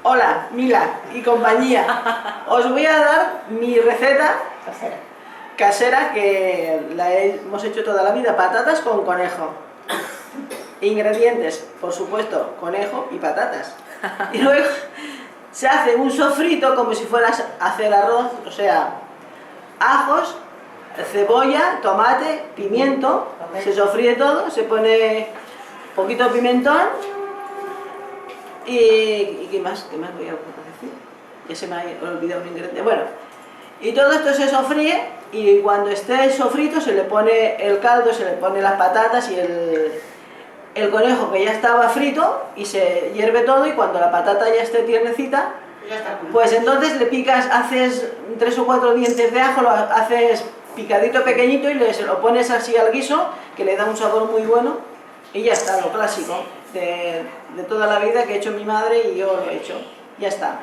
Hola, Mila y compañía. Os voy a dar mi receta casera que la hemos hecho toda la vida, patatas con conejo. Ingredientes, por supuesto, conejo y patatas. Y luego se hace un sofrito como si fueras a hacer arroz, o sea, ajos, cebolla, tomate, pimiento, se sofríe todo, se pone poquito pimentón y ¿qué más voy a decir? Ya se me ha olvidado un ingrediente. Bueno, y todo esto se sofríe y cuando esté sofrito se le pone el caldo, se le pone las patatas y el conejo que ya estaba frito y se hierve todo, y cuando la patata ya esté tiernecita, pues entonces le picas, haces 3 o 4 dientes de ajo, lo haces picadito pequeñito y se lo pones así al guiso, que le da un sabor muy bueno, y ya está, lo clásico de toda la vida que ha hecho mi madre y yo lo he hecho, ya está.